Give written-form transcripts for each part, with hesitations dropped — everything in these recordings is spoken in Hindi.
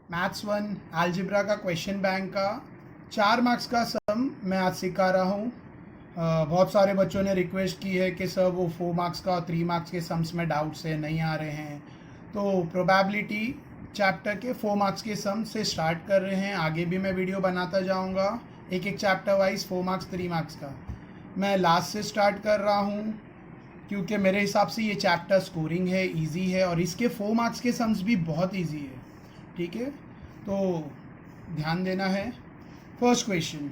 मैथ्स 1 अलजेब्रा का क्वेश्चन बैंक का 4 मार्क्स का सम मैं आज सिखा रहा हूँ। बहुत सारे बच्चों ने रिक्वेस्ट की है कि सर वो 4 मार्क्स का और 3 मार्क्स के सम्स में डाउट्स है, नहीं आ रहे हैं। तो प्रोबेबिलिटी चैप्टर के 4 मार्क्स के सम से स्टार्ट कर रहे हैं। आगे भी मैं वीडियो बनाता जाऊँगा एक एक चैप्टर वाइज 4 मार्क्स 3 मार्क्स का। मैं लास्ट से स्टार्ट कर रहा हूँ क्योंकि मेरे हिसाब से ये चैप्टर स्कोरिंग है, इजी है और इसके 4 मार्क्स के सम्स भी बहुत इजी है। ठीक है, तो ध्यान देना है। फर्स्ट क्वेश्चन,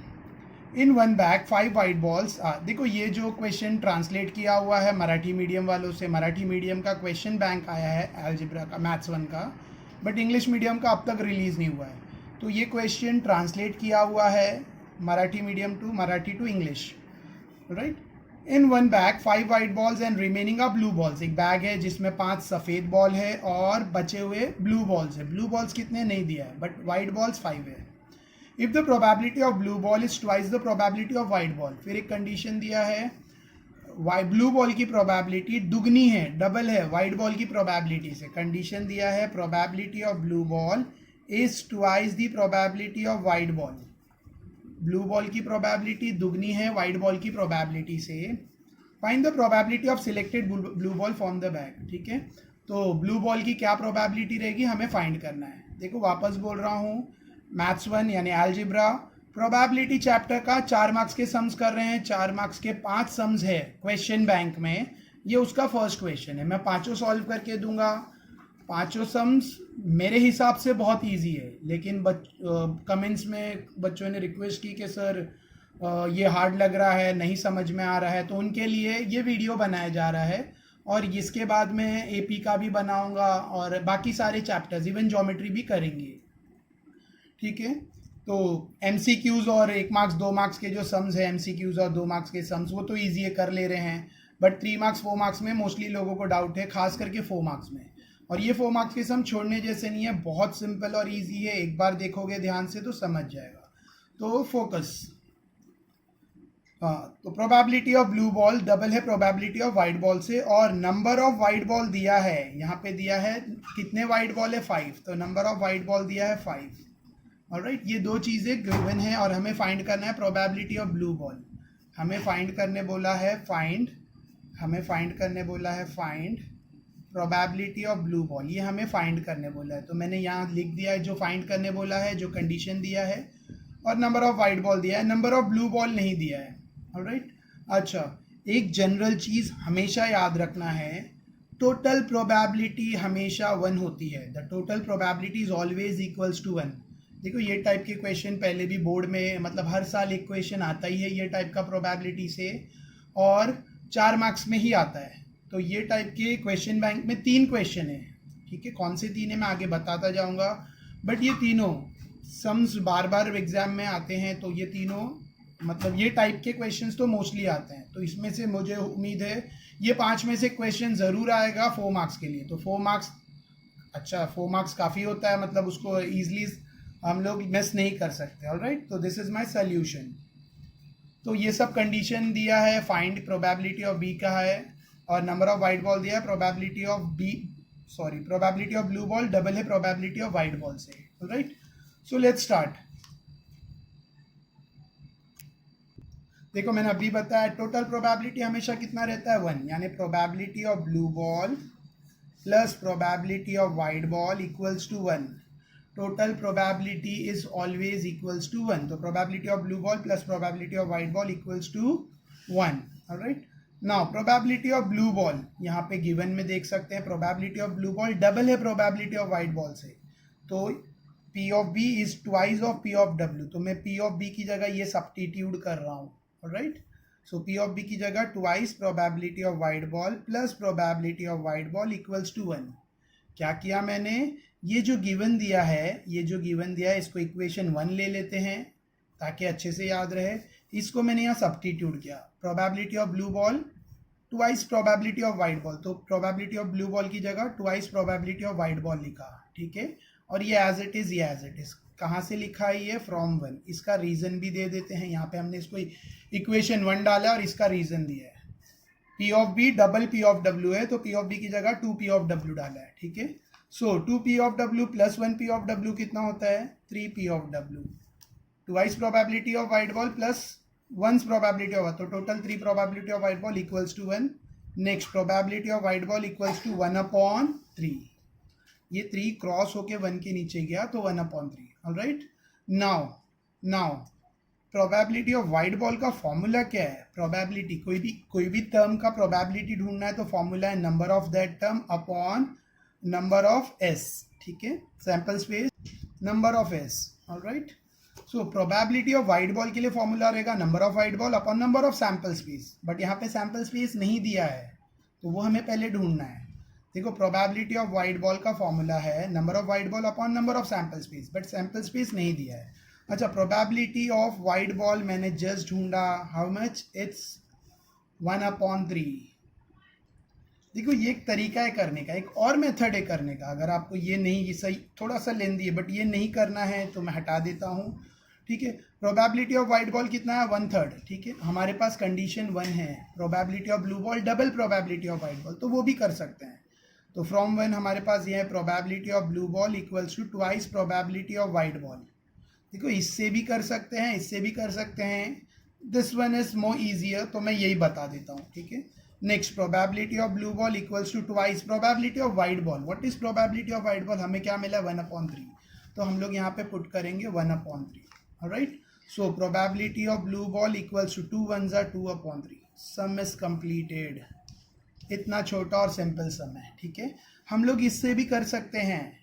इन वन बैग 5 वाइट बॉल्स। देखो ये जो क्वेश्चन ट्रांसलेट किया हुआ है मराठी मीडियम वालों से, मराठी मीडियम का क्वेश्चन बैंक आया है अलजेब्रा का मैथ्स 1 का, बट इंग्लिश मीडियम का अब तक रिलीज़ नहीं हुआ है। तो ये क्वेश्चन ट्रांसलेट किया हुआ है Marathi medium to Marathi to English, right. In one bag 5 white balls and remaining are blue balls. एक बैग है जिसमें 5 सफ़ेद बॉल है और बचे हुए ब्लू बॉल्स है। ब्लू बॉल्स कितने नहीं दिया है, बट वाइट बॉल्स 5 है। If the probability of blue ball is twice the probability of white ball. फिर एक कंडीशन दिया है, ब्लू बॉल की प्रोबेबिलिटी दुगनी है, डबल है वाइट बॉल की प्रोबेबिलिटी से। कंडीशन दिया है probability of blue ball is twice the probability of white ball. Blue ball की प्रोबेबिलिटी दुगनी है वाइट बॉल की प्रोबेबिलिटी से। Find the probability of selected blue ball from the bag. ठीक है, तो ब्लू बॉल की क्या प्रोबेबिलिटी रहेगी हमें फाइंड करना है। देखो वापस बोल रहा हूँ, मैथ्स 1 यानी अलजेब्रा प्रोबेबिलिटी चैप्टर का 4 मार्क्स के सम्स कर रहे हैं। 4 मार्क्स के 5 सम्स है क्वेश्चन बैंक में, ये उसका फर्स्ट क्वेश्चन है। मैं पाँचों सॉल्व करके दूंगा। पांचों सम्स मेरे हिसाब से बहुत इजी है, लेकिन कमेंट्स में बच्चों ने रिक्वेस्ट की कि सर ये हार्ड लग रहा है, नहीं समझ में आ रहा है, तो उनके लिए ये वीडियो बनाया जा रहा है। और इसके बाद में एपी का भी बनाऊंगा और बाकी सारे चैप्टर्स, इवन ज्योमेट्री भी करेंगे। ठीक है, तो एमसीक्यूज़ और 1 मार्क्स 2 मार्क्स के जो सम्स है, एमसीक्यूज़ और 2 मार्क्स के सम्स, वो तो ईजी है, कर ले रहे हैं। बट 3 मार्क्स 4 मार्क्स में मोस्टली लोगों को डाउट है, खास करके 4 मार्क्स में। और ये 4 मार्क्स के सम छोड़ने जैसे नहीं है, बहुत सिंपल और इजी है। एक बार देखोगे ध्यान से तो समझ जाएगा। तो फोकस। हाँ, तो probability of blue ball double है प्रोबेबिलिटी ऑफ वाइट बॉल से, और नंबर ऑफ वाइट बॉल दिया है, यहाँ पे दिया है कितने वाइट बॉल है 5, तो नंबर ऑफ वाइट बॉल दिया है 5। ऑलराइट, ये दो चीज़ें गिवन है और हमें फाइंड करना है प्रोबेबिलिटी ऑफ ब्लू बॉल। हमें फाइंड करने बोला है find probability of blue ball, ये हमें फाइंड करने बोला है। तो मैंने यहाँ लिख दिया है जो फाइंड करने बोला है, जो कंडीशन दिया है, और नंबर ऑफ वाइट बॉल दिया है, नंबर ऑफ ब्लू बॉल नहीं दिया है। ऑलराइट, अच्छा, एक जनरल चीज़ हमेशा याद रखना है, टोटल प्रोबेबिलिटी हमेशा 1 होती है। The total probability is always equals to 1। देखो ये टाइप के क्वेश्चन पहले भी बोर्ड में, मतलब हर साल एक क्वेश्चन आता ही है ये टाइप का प्रोबेबिलिटी से, और 4 मार्क्स में ही आता है। तो ये टाइप के क्वेश्चन बैंक में 3 क्वेश्चन है। ठीक है, कौन से 3 है मैं आगे बताता जाऊंगा, बट ये तीनों सम्स बार बार एग्जाम में आते हैं। तो ये तीनों, मतलब ये टाइप के क्वेश्चंस तो मोस्टली आते हैं। तो इसमें से मुझे उम्मीद है ये 5 में से क्वेश्चन ज़रूर आएगा 4 मार्क्स के लिए। तो 4 मार्क्स, अच्छा 4 मार्क्स काफ़ी होता है, मतलब उसको ईजिली हम लोग मिस नहीं कर सकते। ऑलराइट, तो दिस इज़ माय सॉल्यूशन। तो ये सब कंडीशन दिया है, फाइंड प्रोबेबिलिटी ऑफ बी का है, और नंबर ऑफ वाइट बॉल दिया है। Probability of blue ball double है प्रोबेबिलिटी ऑफ वाइट बॉल से। Alright, so let's start. देखो मैंने अभी बताया टोटल प्रोबेबिलिटी हमेशा कितना रहता है 1, यानी probability of blue ball plus probability of white ball equals to 1। Total probability is always equals to 1। तो probability of blue ball plus probability of white ball equals to 1। Alright, now probability of blue ball यहाँ पे गिवन में देख सकते हैं, probability of blue ball double है प्रोबेबिलिटी ऑफ वाइट बॉल से। तो P of B is twice of P of W. तो मैं पी ऑफ बी की जगह ये सब्स्टिट्यूट कर रहा हूँ। Alright, so P of B की जगह twice probability of white ball plus probability of white ball equals to 1। क्या किया मैंने, ये जो गिवन दिया है इसको इक्वेशन 1 ले लेते हैं ताकि अच्छे से याद रहे। इसको मैंने यहाँ सब्स्टिट्यूट किया, probability of blue ball twice probability of white ball. तो प्रोबेबिलिटी ऑफ ब्लू बॉल की जगह twice probability of white ball लिखा। ठीक है, और ये एज इट इज़ कहाँ से लिखा है ये, फ्रॉम 1। इसका रीज़न भी दे देते हैं, यहाँ पे हमने इसको इक्वेशन 1 डाला और इसका रीज़न दिया है। P of B double P of W है, तो पी ऑफ बी की जगह 2 पी ऑफ डब्ल्यू डाला है। ठीक है, so 2p of w plus 1p of w कितना होता है? 3p of w. Twice probability of white ball plus once probability of, तो total 3 probability of white ball equals to 1. Next probability of white ball equals to 1/3. ये 3 क्रॉस होके 1 के नीचे गया तो 1/3. Alright, now probability of white ball का फॉर्मूला क्या है? प्रोबेबिलिटी, कोई भी टर्म का प्रोबेबिलिटी ढूंढना है तो फॉर्मूला है number of that term upon number of S. ठीक है, sample space number of S. Alright, so probability of white ball के लिए फॉर्मूला रहेगा number of white ball upon number of sample space. But यहाँ पे सैंपल स्पेस नहीं दिया है तो वो हमें पहले ढूंढना है. देखो, प्रोबेबिलिटी ऑफ वाइट बॉल का फॉर्मूला है number of white ball upon number of sample space, but sample space नहीं दिया है. अच्छा, प्रोबेबिलिटी ऑफ वाइट बॉल मैंने जस्ट ढूंढा. How much? इट्स 1/3. देखो, ये एक तरीका है करने का, एक और मेथड है करने का. अगर आपको ये नहीं, ये सही थोड़ा सा लेंदी है बट ये नहीं करना है तो मैं हटा देता हूँ. ठीक है, प्रोबेबिलिटी ऑफ वाइट बॉल कितना है? 1/3. ठीक है, हमारे पास कंडीशन 1 है. Probability of blue ball double probability of white ball, तो वो भी कर सकते हैं. तो फ्रॉम 1 हमारे पास ये है probability of blue ball equals to twice probability of white ball. देखो, इससे भी कर सकते हैं, इससे भी कर सकते हैं. This one is more easier, तो मैं यही बता देता हूँ. ठीक है, next probability of blue ball equals to twice probability of white ball. What is probability of white ball? हमें क्या मिला? 1/3. तो हम लोग यहाँ पे पुट करेंगे 1/3. Alright, so probability of blue ball equals to 2 1 2/3. Sum is completed. इतना छोटा और सिंपल सम है. ठीक है, हम लोग इससे भी कर सकते हैं.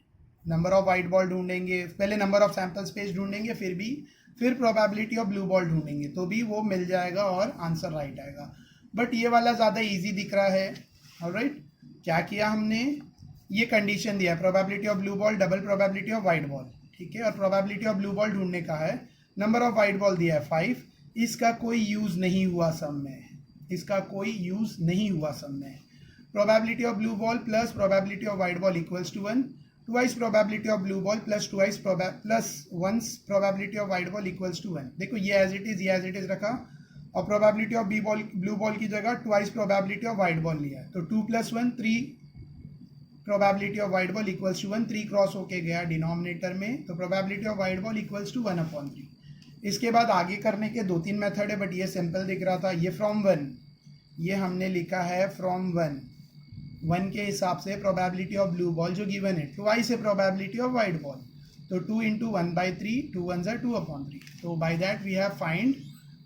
नंबर ऑफ वाइट बॉल ढूंढेंगे, पहले नंबर ऑफ सैंपल स्पेस ढूंढेंगे, फिर प्रोबेबिलिटी ऑफ ब्लू बॉल ढूंढेंगे, तो भी वो मिल जाएगा और आंसर राइट आएगा. बट ये वाला ज़्यादा इजी दिख रहा है. ऑलराइट, क्या किया हमने? ये कंडीशन दिया है probability of blue ball double probability of white ball. ठीक है, और प्रोबेबिलिटी ऑफ ब्लू बॉल ढूंढने का है. नंबर ऑफ वाइट बॉल दिया है 5. इसका कोई यूज़ नहीं हुआ सम में, इसका कोई यूज़ नहीं हुआ सम में. Probability of blue ball plus probability of white ball equals to 1. Twice probability of blue ball plus once probability of white ball equals to 1. देखो, ये एज इट इज रखा, और प्रोबेबिलिटी ऑफ ब्लू बॉल की जगह twice probability of white ball लिया है. तो 2 + 1 3 probability of white ball equals to 1. 3 cross होके गया डिनोमिनेटर में, तो probability of white ball equals to 1/3. इसके बाद आगे करने के 2-3 मेथड है, बट ये सिंपल दिख रहा था. ये फ्रॉम 1, ये हमने लिखा है फ्रॉम 1 के हिसाब से प्रोबेबिलिटी ऑफ ब्लू बॉल जो गिवन है, ट्वाइस है प्रोबेबिलिटी ऑफ वाइट बॉल, तो 2 × 1/3, 2 1 2/3. तो by that we have find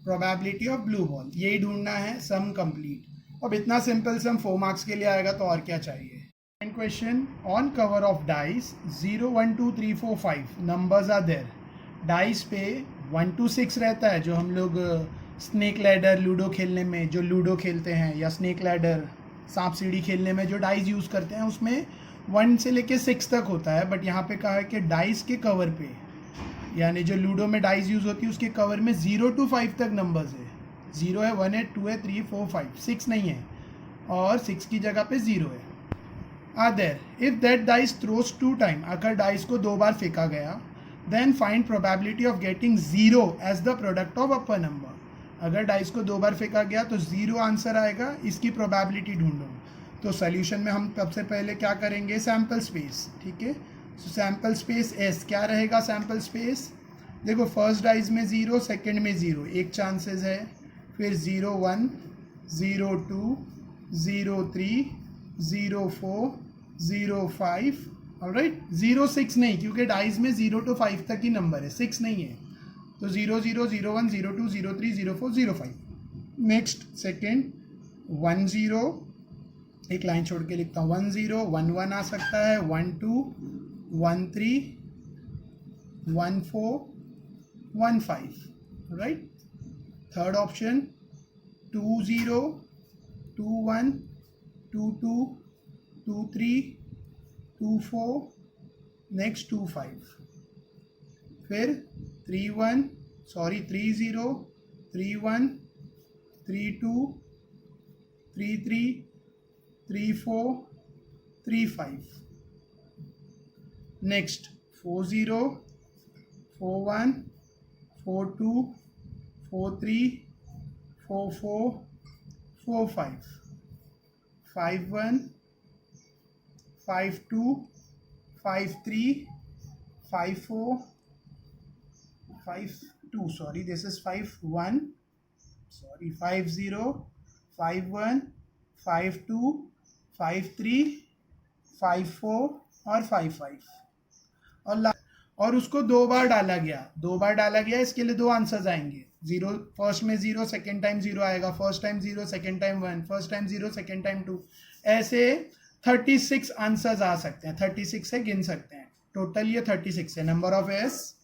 probability of blue ball. यही ढूंढना है, सम कंप्लीट. अब इतना सिंपल सम 4 मार्क्स के लिए आएगा, तो और क्या चाहिए. And question, on cover of dice 0 1 2 3 4 5 numbers are there. Dice पे 1 to 6 रहता है, जो हम लोग स्नेक लैडर लूडो खेलने में, जो लूडो खेलते हैं, या स्नेक लैडर सांप सीढ़ी खेलने में जो डाइस यूज़ करते हैं, उसमें 1 से लेके 6 तक होता है. बट यहाँ पे कहा है कि डाइस के कवर पे, यानी जो लूडो में डाइस यूज़ होती है उसके कवर में 0 to 5 तक नंबर्स है. 0 है, 1 है, 2 है, 3 4 5, 6 नहीं है, और 6 की जगह पे 0 है. Are there if that dice throws 2 time, अगर डाइस को 2 बार फेंका गया, then find probability of getting 0 as the product of upper number. अगर डाइस को 2 बार फेंका गया तो 0 आंसर आएगा. इसकी प्रोबेबिलिटी ढूंढो. तो सोल्यूशन में हम सबसे पहले क्या करेंगे? Sample space. ठीक है, सो सैंपल स्पेस एस क्या रहेगा? सैंपल स्पेस, देखो, फर्स्ट डाइस में 0, सेकंड में 0, एक चांसेस है. फिर 0 1 0 2 0 3 0 4 0 5. ऑलराइट, 0 6 नहीं, क्योंकि डाइस में 0 to 5 तक ही नंबर है, 6 नहीं है. तो 0 0 0 1 0 2 0 3 0 4 0 5. नेक्स्ट सेकेंड 1 0, एक लाइन छोड़ के लिखता हूँ, 1 0 1 1 आ सकता है, 1 2 1 3 1 4 1 5. राइट. Third option 2 0 2 1 2 2 2 3 2 4, next 2 5. फिर 3 0 3 1 3 2 3 3 3 4 3 5. Next 4 0 4 1 4 2 4 3 4 4 4 5 5 1 5 2 5 3 5 4 5 2, sorry, this is 5 1, sorry, 5 0 5 1 5 2 5 3 5 4 और 5 5 और उसको 2 बार डाला गया, इसके लिए 2 आंसर्स आएंगे। जीरो, फर्स्ट में 0, सेकेंड टाइम 0 आएगा, first time 0, second time 1, first time 0, second time 2, ऐसे 36 आंसर्स आ सकते हैं। 36 से गिन सकते हैं, टोटल ये 36 है। नंबर ऑफ एस,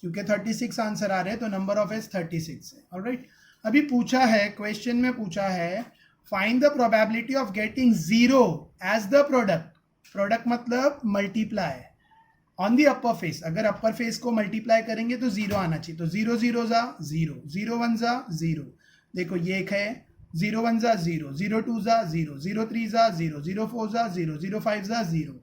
क्योंकि 36 आंसर आ रहे हैं तो नंबर ऑफ एस 36 है। ऑलराइट, अभी पूछा है, क्वेश्चन में पूछा है find the probability of getting 0 as the product मतलब multiply on the upper face. अगर अपर फेस को मल्टीप्लाई करेंगे तो 0 आना चाहिए। तो 0 0 जा 0, 0 1 जा 0, देखो ये एक है, 0 1 जा 0, 0 2 जा 0, 0 3 जा 0, 0 4 जा 0, 0 5 जा 0।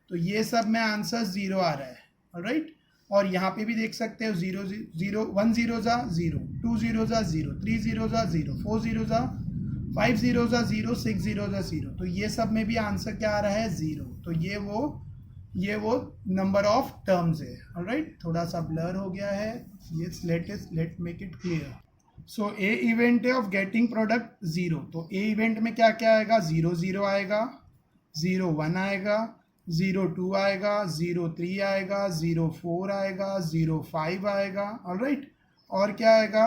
तो ये सब में आंसर 0 आ रहा है। ऑलराइट, और यहाँ पे भी देख सकते हो 0 0 1 0 जा 0, 2 0 जा 0, 3 0 जा 0, 4 0 जा 5 0 जा 0, 6 0 जा 0। तो ये सब में भी आंसर क्या आ रहा है? 0। तो ये वो नंबर ऑफ टर्म्स है। ऑलराइट, थोड़ा सा ब्लर हो गया है, let make it clear. So A event है ऑफ गेटिंग प्रोडक्ट 0। तो ए इवेंट में क्या क्या आएगा? 0 0 आएगा, 0 1 आएगा, 0 2 आएगा, 0 3 आएगा, 0 4 आएगा, 0 5 आएगा। ऑलराइट, और क्या आएगा?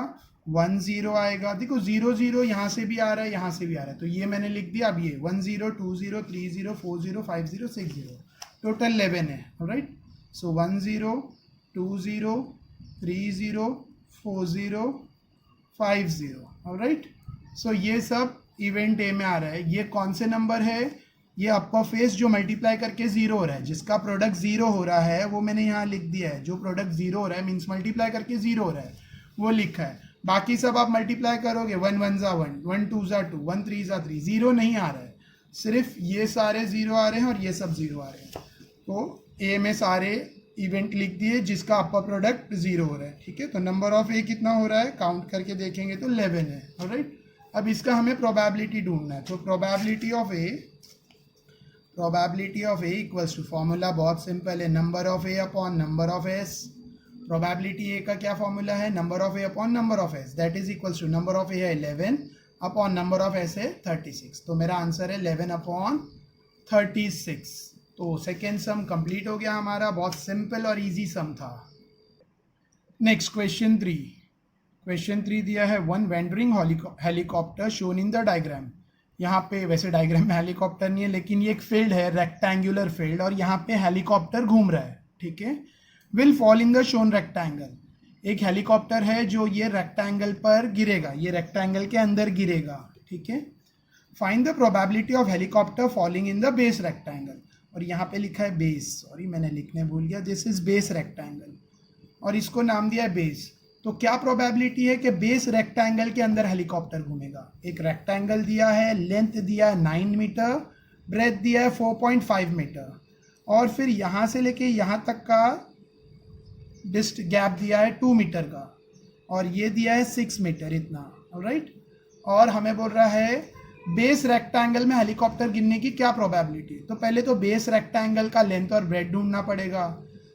1 0 आएगा। देखो 0 0 यहाँ से भी आ रहा है, यहाँ से भी आ रहा है, तो ये मैंने लिख दिया। अब ये 1 0 2 0 3 0 4 0 5 0 6 0, टोटल 11 है। ऑलराइट, सो 1 0 2 0 3 0 4 0 5 0। ऑलराइट, सो ये सब इवेंट ए में आ रहा है। ये कौन से नंबर है? ये अपर फेस जो मल्टीप्लाई करके 0 हो रहा है, जिसका प्रोडक्ट 0 हो रहा है वो मैंने यहाँ लिख दिया है। जो प्रोडक्ट 0 हो रहा है मीन्स मल्टीप्लाई करके 0 हो रहा है, वो लिखा है। बाकी सब आप मल्टीप्लाई करोगे, 1 1 जा 1, 1 2 जा 2, 1 3 जा 3, 0 नहीं आ रहा है। सिर्फ ये सारे 0 आ रहे हैं और ये सब 0 आ रहे हैं। तो ए में सारे इवेंट लिख दिए जिसका अपर प्रोडक्ट 0 हो रहा है। ठीक है, तो नंबर ऑफ ए कितना हो रहा है? काउंट करके देखेंगे तो 11 है। ऑलराइट, अब इसका हमें प्रोबेबिलिटी ढूंढना है। तो probability of A equals to, formula बहुत सिंपल है, number of A upon number of S. Probability A का क्या फॉर्मूला है? Number of A upon number of S, that is equals to number of A है 11 अपॉन नंबर ऑफ एस है 36। तो मेरा आंसर है 11 अपॉन 36। तो सेकेंड सम कंप्लीट हो गया हमारा, बहुत सिंपल और इजी सम था। Next question 3। क्वेश्चन 3 दिया है, one wandering helicopter shown in the diagram. यहाँ पे वैसे डायग्राम में हेलीकॉप्टर नहीं है, लेकिन ये एक फील्ड है, रेक्टेंगुलर फील्ड, और यहाँ पे हेलीकॉप्टर घूम रहा है। ठीक है, will fall in the shown rectangle. एक हेलीकॉप्टर है जो ये रेक्टेंगल पर गिरेगा, ये रेक्टेंगल के अंदर गिरेगा। ठीक है, find the probability of helicopter falling in the base rectangle. और यहाँ पे लिखा है बेस, सॉरी मैंने लिखने भूल गया, दिस इज बेस रेक्टेंगल, और इसको नाम दिया है बेस। तो क्या प्रोबेबिलिटी है कि बेस रेक्टेंगल के अंदर हेलीकॉप्टर घूमेगा? एक रेक्टेंगल दिया है, लेंथ दिया है 9 मीटर, ब्रेथ दिया है 4.5 मीटर, और फिर यहाँ से लेके यहाँ तक का गैप दिया है 2 मीटर का, और ये दिया है 6 मीटर इतना। ऑलराइट, और हमें बोल रहा है बेस रेक्टेंगल में हेलीकॉप्टर गिरने की क्या प्रोबेबिलिटी है। तो पहले तो बेस रेक्टेंगल का लेंथ और ब्रेथ ढूंढना पड़ेगा।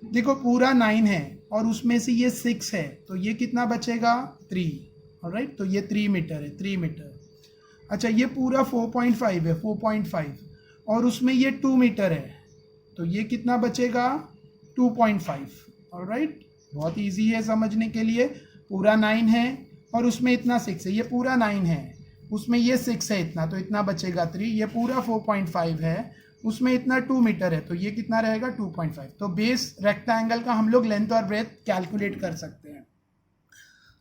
देखो पूरा 9 है और उसमें से ये 6 है, तो ये कितना बचेगा? 3। ऑलराइट, तो ये 3 मीटर है, 3 मीटर। अच्छा, ये पूरा 4.5 है, 4.5, और उसमें ये 2 मीटर है, तो ये कितना बचेगा? 2.5। ऑलराइट, बहुत इजी है समझने के लिए। पूरा 9 है और उसमें इतना 6 है, ये पूरा 9 है, उसमें ये 6 है इतना, तो इतना बचेगा 3। ये पूरा 4.5 है, उसमें इतना 2 मीटर है, तो ये कितना रहेगा? 2.5। तो बेस रेक्टेंगल का हम लोग लेंथ और ब्रेथ कैलकुलेट कर सकते हैं।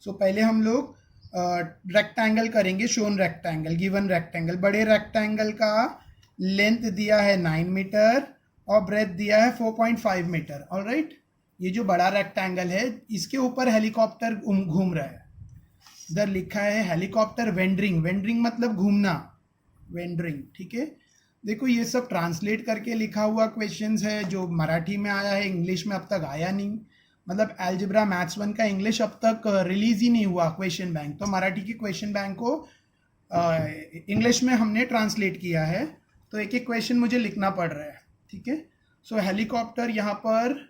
सो पहले हम लोग रेक्टेंगल करेंगे, शोन रेक्टेंगल, गिवन रेक्टेंगल। बड़े रेक्टेंगल का लेंथ दिया है 9 मीटर और ब्रेथ दिया है 4.5 मीटर। ऑलराइट, ये जो बड़ा रेक्टेंगल है इसके ऊपर हेलीकॉप्टर घूम रहा है। इधर लिखा है हेलीकॉप्टर वेंडरिंग, वेंडरिंग मतलब घूमना, वेंडरिंग। ठीक है, देखो ये सब ट्रांसलेट करके लिखा हुआ क्वेश्चंस है, जो मराठी में आया है, इंग्लिश में अब तक आया नहीं। मतलब अलजेब्रा मैथ्स 1 का इंग्लिश अब तक रिलीज ही नहीं हुआ क्वेश्चन बैंक, तो मराठी की क्वेश्चन बैंक को इंग्लिश में हमने ट्रांसलेट किया है, तो एक एक क्वेश्चन मुझे लिखना पड़ रहा है। ठीक है, सो हेलीकॉप्टर यहाँ पर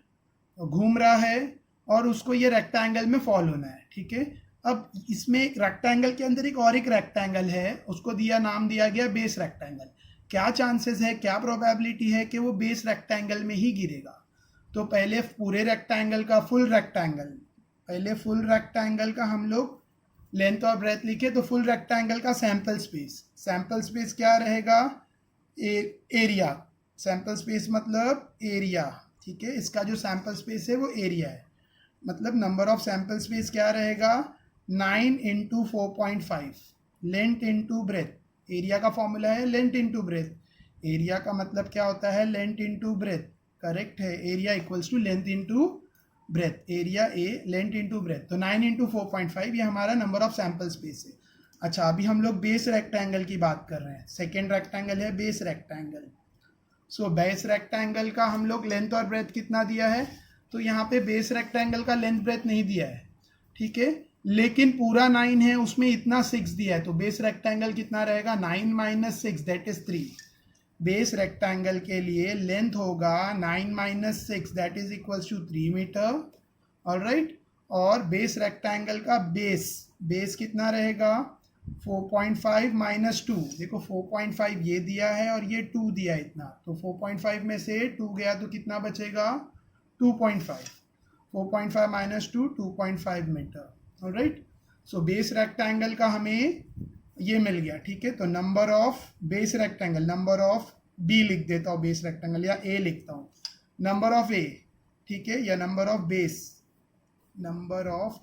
घूम रहा है और उसको ये रेक्टेंगल में फॉल होना है, ठीक है। अब इसमें एक रेक्टेंगल के अंदर एक रेक्टेंगल है, उसको नाम दिया गया बेस रेक्टेंगल। क्या चांसेस है, क्या प्रोबेबिलिटी है कि वो बेस रेक्टेंगल में ही गिरेगा? तो पहले पूरे रेक्टेंगल का फुल रेक्टेंगल का हम लोग लेंथ और ब्रेथ लिखे, तो फुल रेक्टेंगल का सैंपल स्पेस क्या रहेगा? एरिया। सैंपल स्पेस मतलब एरिया, ठीक है। इसका जो सैंपल स्पेस है वो एरिया है, मतलब नंबर ऑफ सैंपल स्पेस क्या रहेगा? 9 into 4.5 length into breadth. Area का फॉर्मूला है लेंथ इंटू ब्रेथ। एरिया का मतलब क्या होता है? लेंथ इंटू ब्रेथ, करेक्ट है। Area equals to length into breadth, area a length into breadth. तो 9 इंटू 4.5 ये हमारा नंबर ऑफ सैंपल स्पेस है। अच्छा, अभी हम लोग बेस रेक्टेंगल की बात कर रहे हैं। सेकेंड रेक्टेंगल है बेस रेक्टेंगल। सो बेस रेक्टेंगल का हम लोग लेंथ और ब्रेथ कितना दिया है? तो यहाँ पे बेस रेक्टेंगल का लेंथ ब्रेथ नहीं दिया है, ठीक है, लेकिन पूरा 9 है, उसमें इतना 6 दिया है। तो बेस रेक्टेंगल कितना रहेगा? 9 minus 6 that is 3। Base rectangle के लिए लेंथ होगा 9 minus 6 that is equals to 3 metre, alright. और बेस रेक्टेंगल का बेस कितना रहेगा? 4.5 माइनस 2। देखो 4.5 ये दिया है और ये 2 दिया है इतना, तो 4.5 में से 2 गया तो कितना बचेगा? 2.5। 4.5 minus 2 2.5 metre, alright. So base rectangle का हमें ये मिल गया, ठीक है। तो number of base rectangle, number of B लिख देता हूँ बेस रेक्टेंगल, या ए लिखता हूँ, नंबर ऑफ ए, ठीक है, या नंबर ऑफ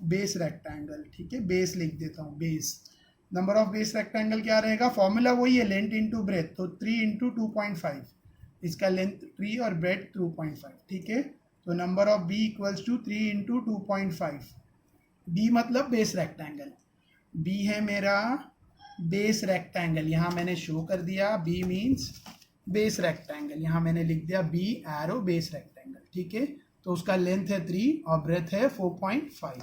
बेस रेक्टेंगल, ठीक है, बेस लिख देता हूँ, base. Number of base rectangle क्या रहेगा? फॉर्मूला वही है लेंथ इंटू ब्रेथ, तो 3 इंटू 2.5, इसका लेंथ 3 और ब्रेथ 2.5, ठीक है। तो number of B equals to 3 into 2.5। B मतलब बेस रेक्टेंगल, बी है मेरा बेस रेक्टेंगल, यहाँ मैंने शो कर दिया, बी मीन्स बेस रेक्टेंगल, यहाँ मैंने लिख दिया बी एरो बेस रेक्टेंगल, ठीक है। तो उसका लेंथ है 3 और ब्रेथ है 4.5,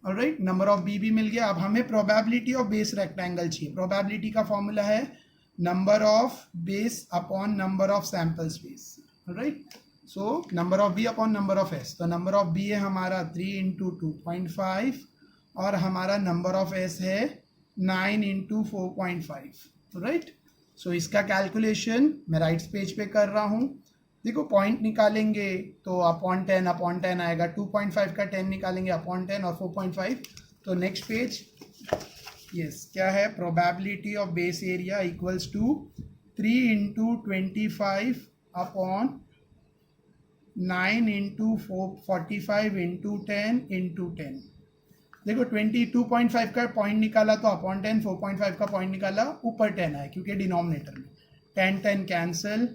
ऑलराइट। नंबर ऑफ बी भी मिल गया। अब हमें प्रोबेबिलिटी ऑफ बेस रेक्टेंगल चाहिए। प्रोबेबिलिटी का फॉर्मूला है number of base upon number of sample space, alright. So number of B upon number of S, तो नंबर ऑफ बी है हमारा 3 इंटू 2.5 और हमारा नंबर ऑफ एस है 9 इंटू 4.5, राइट। सो इसका कैलकुलेशन मैं राइट पेज पे कर रहा हूँ। देखो पॉइंट निकालेंगे तो अपॉन 10 आएगा, 2.5 का 10 निकालेंगे अपॉन 10 और 4.5, तो नेक्स्ट पेज, यस, क्या है? Probability of base area equals to 3 into 25 upon 9 into 45 into 10 into 10। देखो 22.5 का पॉइंट निकाला तो अपॉन 10, 4.5 का पॉइंट निकाला ऊपर 10 है क्योंकि डिनोमिनेटर में 10 कैंसिल,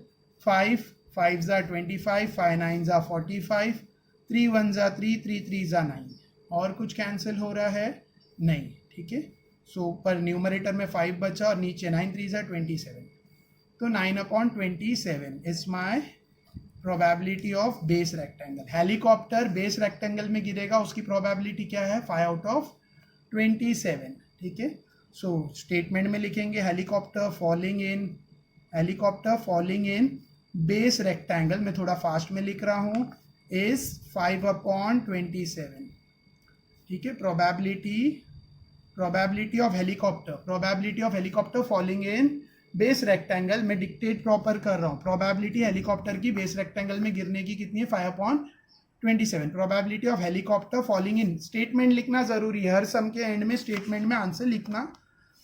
5 ज़ा 25, 5 9 ज़ा 45, 3 1 ज़ा 3, 3 3 ज़ा 9, और कुछ कैंसिल हो रहा है? नहीं, ठीक है। सो ऊपर न्यूमरेटर में 5 बचा और नीचे 9 3 ज़ा 27, तो 9/27 is my probability of base rectangle. Helicopter base rectangle में गिरेगा, उसकी प्रोबेबिलिटी क्या है? 5/27, ठीक है। सो स्टेटमेंट में लिखेंगे helicopter falling in base rectangle, मैं थोड़ा फास्ट में लिख रहा हूँ, इज 5/27, ठीक है। Probability of helicopter falling in base rectangle, मैं डिक्टेट प्रॉपर कर रहा हूँ। प्रोबेबिलिटी हेलीकॉप्टर की बेस रेक्टेंगल में गिरने की कितनी है? 5/27। Probability of helicopter falling in, statement लिखना जरूरी है, हर सम के एंड में स्टेटमेंट में आंसर लिखना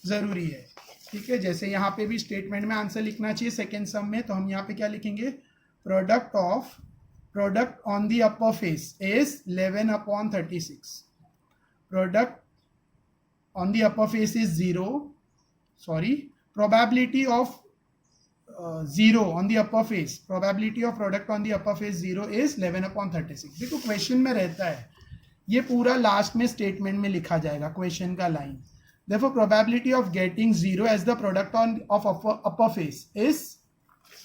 जरूरी है, ठीक है। जैसे यहाँ पे भी स्टेटमेंट में आंसर लिखना चाहिए सेकेंड सम में, तो हम यहाँ पे क्या लिखेंगे? Product on the upper face is 11/36। Product on the upper face is 0, sorry, probability of 0 on the upper face, probability of product on the upper face 0 is 11/36। देखो क्वेश्चन में रहता है, ये पूरा लास्ट में स्टेटमेंट में लिखा जाएगा क्वेश्चन का लाइन। देखो probability of getting 0 as the product of upper face is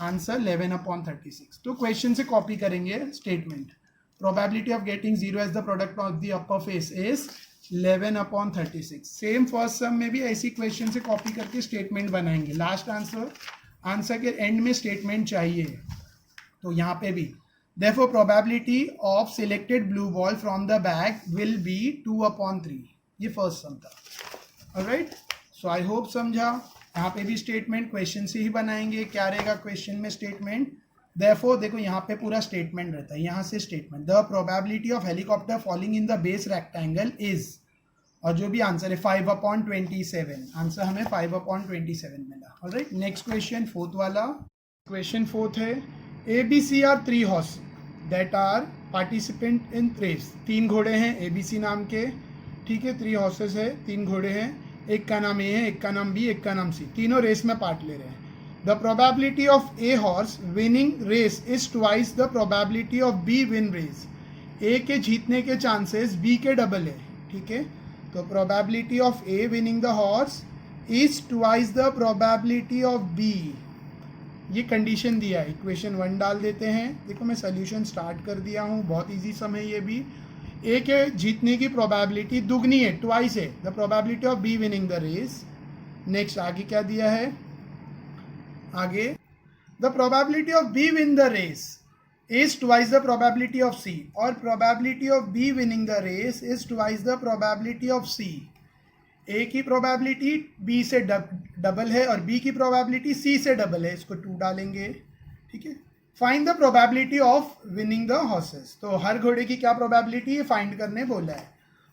answer 11/36। तो क्वेश्चन से कॉपी करेंगे statement, probability of getting 0 as the product of the upper face is 11/36। Same first sum में भी ऐसी क्वेश्चन से कॉपी करके स्टेटमेंट बनाएंगे। लास्ट आंसर के एंड में स्टेटमेंट चाहिए, तो यहाँ पे भी therefore probability of selected blue ball from the bag will be 2/3. ये फर्स्ट सम था. ऑलराइट, सो आई होप समझा. यहाँ पे भी स्टेटमेंट क्वेश्चन से ही बनाएंगे. क्या रहेगा क्वेश्चन में स्टेटमेंट? therefore देखो यहाँ पे पूरा स्टेटमेंट रहता है, यहाँ से statement the probability of helicopter falling in the base rectangle is, और जो भी आंसर है 5/27. आंसर हमें 5/27 मिला. ऑलराइट, नेक्स्ट क्वेश्चन फोर्थ वाला. क्वेश्चन फोर्थ है ABC are 3 horse that are participant in race. 3 घोड़े हैं ABC नाम के, ठीक है. 3 हॉर्सेस है, 3 घोड़े हैं. एक का नाम A है, एक का नाम B, एक का नाम C. तीनों रेस में पार्ट ले रहे हैं. The probability of A horse winning race is twice the probability of B win race. A के जीतने के चांसेस B के डबल है, ठीक है. तो probability of A winning the horse is twice the probability of B. ये कंडीशन दिया है. इक्वेशन 1 डाल देते हैं. देखो मैं सोल्यूशन स्टार्ट कर दिया हूँ, बहुत इजी सम है ये भी. ए के जीतने की प्रोबेबिलिटी दुगनी है, ट्वाइस है, the probability of B winning the race. Next आगे क्या दिया है? आगे the probability of B win the race is twice the probability of C, और probability of B winning the race is twice the probability of C. A की प्रोबेबिलिटी बी से डबल है और बी की प्रोबेबिलिटी सी से डबल है. इसको 2 डालेंगे, ठीक है. Find the probability of winning the horses. तो हर घोड़े की क्या प्रोबेबिलिटी है फाइंड करने बोला है.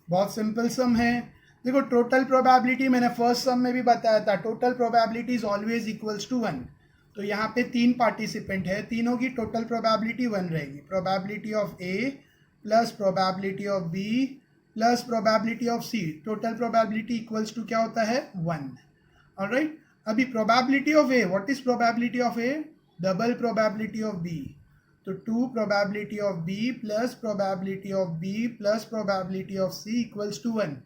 बहुत सिंपल सम है. देखो टोटल प्रोबेबिलिटी मैंने फर्स्ट सम में भी बताया था, total probability is always equals to 1. तो यहाँ पे 3 पार्टिसिपेंट है, तीनों की टोटल प्रोबेबिलिटी 1 रहेगी. Probability of A plus probability of B plus probability of C. Total probability equals to क्या होता है? 1. ऑलराइट, अभी probability of A, what is probability of A? Double probability of B. तो 2 probability of B plus probability of B plus probability of C equals to 1.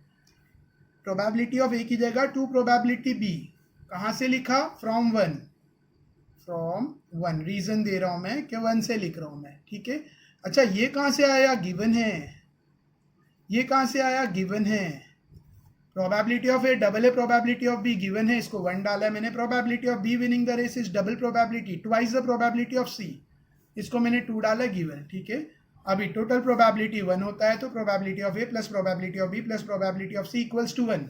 Probability of A की जगह 2 प्रोबेबिलिटी बी. कहाँ से लिखा? फ्रॉम 1. फ्रॉम 1. रीजन दे रहा हूँ मैं कि 1 से लिख रहा हूँ मैं, ठीक है. अच्छा ये कहाँ से आया? गिवन है. ये कहाँ से आया? गिवन है. प्रोबेबिलिटी ऑफ ए डबल है प्रोबेबिलिटी ऑफ बी, गिवन है, इसको 1 डाला है मैंने. Probability of B winning the race is double probability, twice the probability of C, इसको मैंने 2 डाला, गिवन, ठीक है. अभी टोटल प्रोबेबिलिटी 1 होता है, तो probability of A plus probability of B plus probability of C equals to 1.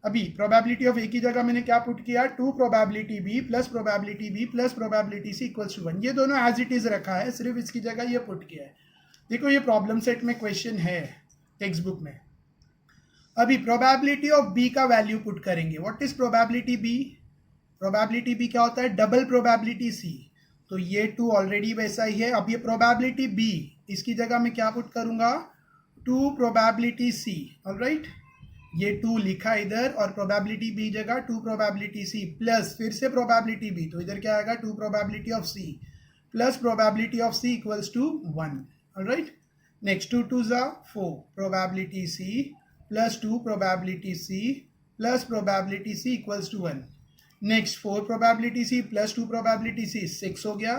अभी प्रोबेबिलिटी ऑफ ए की जगह मैंने क्या पुट किया? 2 probability B plus probability B plus probability C equals to 1. ये दोनों एज इट इज रखा है, सिर्फ इसकी जगह ये पुट किया है. देखो ये प्रॉब्लम सेट में क्वेश्चन है टेक्स्ट बुक में. अभी प्रोबेबिलिटी ऑफ बी का वैल्यू पुट करेंगे. What is probability B? Probability B क्या होता है? Double probability C. तो ये 2 ऑलरेडी वैसा ही है. अब ये प्रोबेबिलिटी बी, इसकी जगह मैं क्या पुट करूंगा? 2 प्रोबेबिलिटी सी. ऑलराइट, ये 2 लिखा इधर, और प्रोबेबिलिटी बी जगह 2 प्रोबेबिलिटी सी प्लस फिर से प्रोबेबिलिटी बी, तो इधर क्या आएगा? 2 probability of C plus probability of C equals to 1. Alright, next 2 2 जा 4 probability C plus 2 probability C plus probability C equals to 1. Next 4 probability C plus 2 probability C 6 हो गया.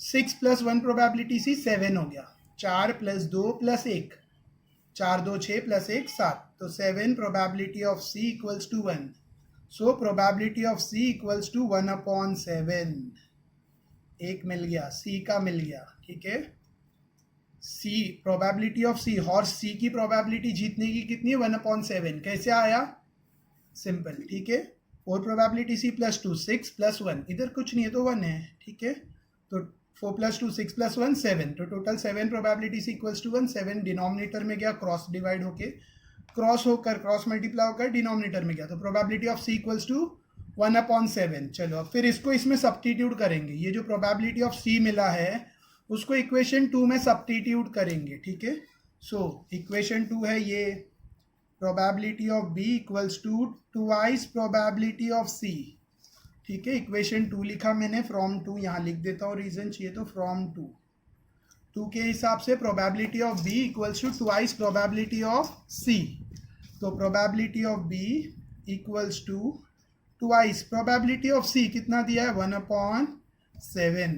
6 प्लस 1 प्रोबेबिलिटी सी 7 हो गया. 4 प्लस 2 प्लस 1, 4 2 6 प्लस 1 7. तो 7 probability of C equals to 1. So probability of C equals to 1/7. एक मिल गया, सी का मिल गया, ठीक है. सी प्रोबेबिलिटी ऑफ सी, हॉर्स सी की प्रोबेबिलिटी जीतने की कितनी है? 1/7. कैसे आया? सिंपल, ठीक है. 4 प्रोबेबिलिटी सी प्लस 2 6 प्लस 1, इधर कुछ नहीं है तो 1 है, ठीक है. तो 4 प्लस 2 6 प्लस 1 7. तो total 7 probability C equals to 1. 7 denominator में गया, क्रॉस डिवाइड होके, क्रॉस होकर क्रॉस मल्टीप्लाई होकर डिनोमिनेटर में गया. तो probability of C equals to 1/7. चलो अब फिर इसको इसमें सब्स्टिट्यूट करेंगे. ये जो प्रोबेबिलिटी ऑफ सी मिला है उसको इक्वेशन 2 में सब्स्टिट्यूट करेंगे, ठीक है. सो इक्वेशन 2 है ये, probability of B equals to twice probability of C, ठीक है. इक्वेशन 2 लिखा मैंने, फ्रॉम 2 यहाँ लिख देता हूँ, रीजन चाहिए तो फ्रॉम 2 के हिसाब से probability of B equals to twice probability of C. तो probability of B equals to twice probability of C. कितना दिया है? 1/7.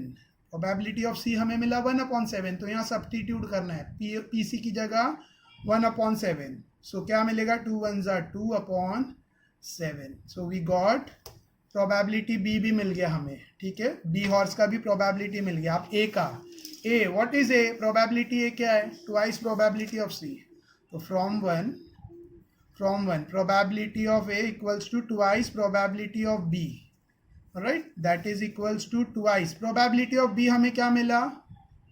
प्रोबेबिलिटी ऑफ सी हमें मिला 1/7, तो यहाँ सब्स्टिट्यूट करना है. पी सी की जगह 1/7. सो क्या मिलेगा? 2 1 2/7. So we got probability B भी मिल गया हमें, ठीक है, बी हॉर्स का भी प्रोबेबिलिटी मिल गया। अब ए का, A what is A, probability A क्या है, ट्वाइस प्रोबेबिलिटी ऑफ सी, तो from one probability of A equals to twice probability of B, right, that is equals to twice probability of B हमें क्या मिला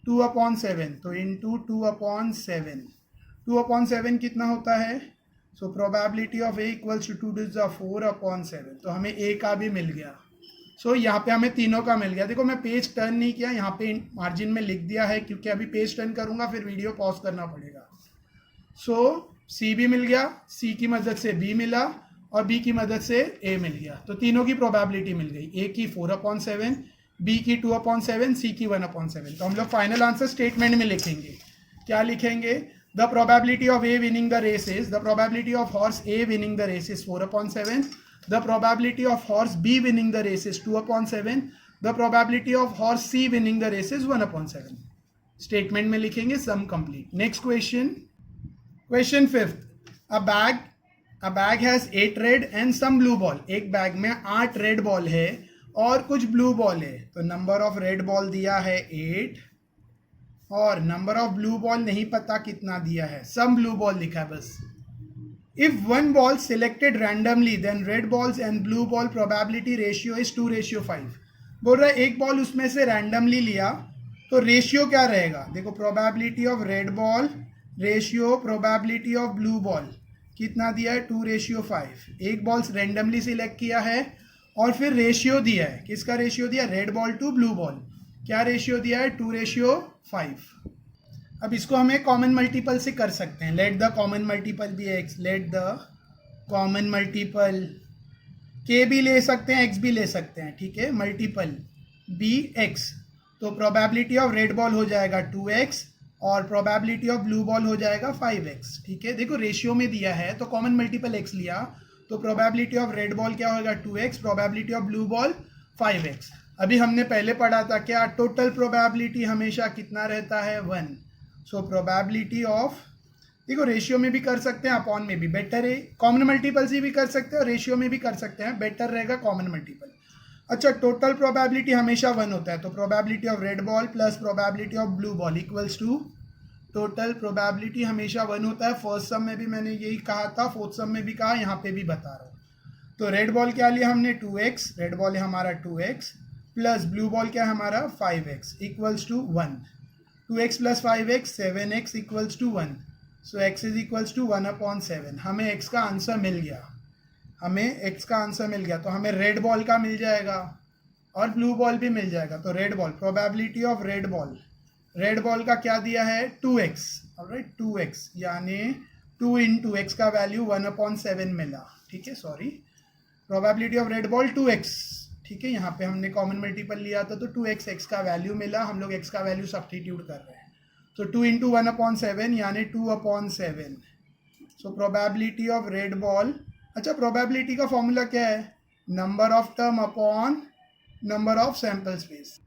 2/7, तो इंटू 2/7, 2/7 कितना होता है, so probability of A equals to 2 is 4/7, तो हमें ए का भी मिल गया। सो यहाँ पे हमें तीनों का मिल गया। देखो मैं पेज टर्न नहीं किया, यहाँ पे मार्जिन में लिख दिया है क्योंकि अभी पेज टर्न करूँगा फिर वीडियो पॉज करना पड़ेगा। सो सी भी मिल गया, सी की मदद से बी मिला और बी की मदद से ए मिल गया, तो तीनों की प्रोबेबिलिटी मिल गई, ए की 4/7, बी की 2/7, सी की 1/7। तो हम लोग फाइनल आंसर स्टेटमेंट में लिखेंगे, क्या लिखेंगे, the probability of A winning the race is, the probability of horse A winning the race is 4/7, the probability of horse B winning the race is 2/7, the probability of horse C winning the race is 1/7। Statement में लिखेंगे, sum complete. Next question, question 5th, a bag has 8 red and some blue ball, एक बैग में 8 रेड बॉल है और कुछ ब्लू बॉल है, तो नंबर ऑफ रेड बॉल दिया है 8 और नंबर ऑफ ब्लू बॉल नहीं पता कितना दिया है, सम ब्लू बॉल लिखा है बस। If one ball selected randomly then red balls and blue ball probability ratio is 2:5, बोल रहा है एक बॉल उसमें से रैंडमली लिया तो रेशियो क्या रहेगा, देखो probability of red ball ratio probability of blue ball कितना दिया है 2:5, एक बॉल रैंडमली सिलेक्ट किया है और फिर रेशियो दिया है, किसका रेशियो दिया, red ball to blue ball, क्या रेशियो दिया है 2:5। अब इसको हमें कॉमन मल्टीपल से कर सकते हैं, let the common multiple be x, let the common multiple के भी ले सकते हैं एक्स भी ले सकते हैं, ठीक है, मल्टीपल बी एक्स, तो प्रोबेबिलिटी ऑफ रेड बॉल हो जाएगा 2x और प्रोबेबिलिटी ऑफ ब्लू बॉल हो जाएगा 5x, ठीक है। देखो रेशियो में दिया है तो कॉमन मल्टीपल x लिया तो प्रोबेबिलिटी ऑफ रेड बॉल क्या होगा 2x, probability of blue ball 5x। अभी हमने पहले पढ़ा था क्या, टोटल प्रोबेबिलिटी हमेशा कितना रहता है 1, सो प्रोबेबिलिटी ऑफ, देखो रेशियो में भी कर सकते हैं अपॉन में भी, बेटर है, कॉमन मल्टीपल से भी कर सकते हैं और रेशियो में भी कर सकते हैं, बेटर रहेगा कॉमन मल्टीपल। अच्छा, टोटल प्रोबेबिलिटी हमेशा 1 होता है, तो probability of red ball plus probability of blue ball equals to, total probability हमेशा 1 होता है, फर्स्ट सम में भी मैंने यही कहा था, फोर्थ सम में भी कहा, यहाँ पे भी बता रहा हूँ। तो रेड बॉल क्या लिया हमने 2x, रेड बॉल है हमारा 2x प्लस ब्लू बॉल क्या है हमारा 5x equals to 1, 2x plus 5x 7x equals to 1, so x is equals to 1/7। हमें x का आंसर मिल गया, हमें x का आंसर मिल गया, तो हमें रेड बॉल का मिल जाएगा और ब्लू बॉल भी मिल जाएगा। तो red ball, probability of red ball का क्या दिया है 2x, ऑलराइट 2x, यानी 2 into x का वैल्यू 1/7 मिला, ठीक है, sorry, probability of red ball 2x, ठीक है, यहाँ पे हमने कॉमन मल्टीपल लिया था तो 2x x का वैल्यू मिला, हम लोग x का वैल्यू सब्स्टिट्यूट कर रहे हैं, तो 2 into 1/7 यानी 2/7, सो प्रोबेबिलिटी ऑफ रेड बॉल, अच्छा प्रोबेबिलिटी का फॉर्मूला क्या है, number of term upon number of sample space,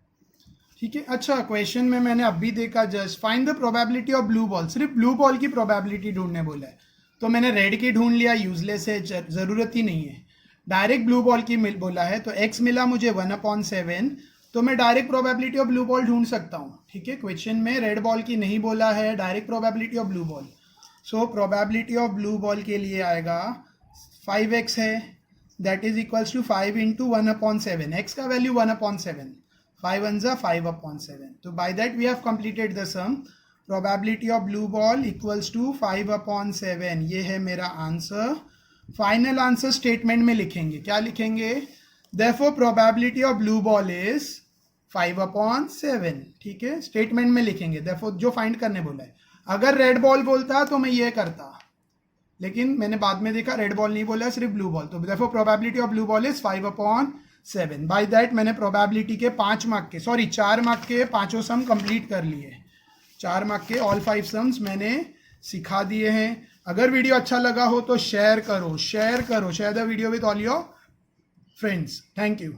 ठीक है। अच्छा, क्वेश्चन में मैंने अभी देखा just, find the probability of blue ball, सिर्फ ब्लू बॉल की प्रोबेबिलिटी ढूंढने बोला है, तो मैंने रेड की ढूंढ लिया, यूजलेस है, ज़रूरत ही नहीं है। डायरेक्ट ब्लू बॉल की बोला है तो x मिला मुझे 1/7, तो मैं direct probability of blue ball ढूंढ सकता हूँ, ठीक है। क्वेश्चन में रेड बॉल की नहीं बोला है, direct probability of blue ball, so probability of blue ball के लिए आएगा 5x है, that is equals to 5 into 1/7, x का वैल्यू 1/7, 5 1 जा 5/7, तो by that we have completed the sum, probability of blue ball equals to 5/7, ये है मेरा आंसर। फाइनल आंसर स्टेटमेंट में लिखेंगे, क्या लिखेंगे, therefore probability of blue ball is 5/7, ठीक है, स्टेटमेंट में लिखेंगे, देयरफॉर जो फाइंड करने बोला है। अगर रेड बॉल बोलता तो मैं ये करता, लेकिन मैंने बाद में देखा रेड बॉल नहीं बोला, सिर्फ ब्लू बॉल, तो therefore probability of blue ball is 5/7। By that मैंने प्रोबेबिलिटी के 4 मार्क के पांचों सम कंप्लीट कर लिए, 4 मार्क के ऑल 5 सम्स मैंने सिखा दिए हैं। अगर वीडियो अच्छा लगा हो तो शेयर करो, share the video with all your friends. Thank you.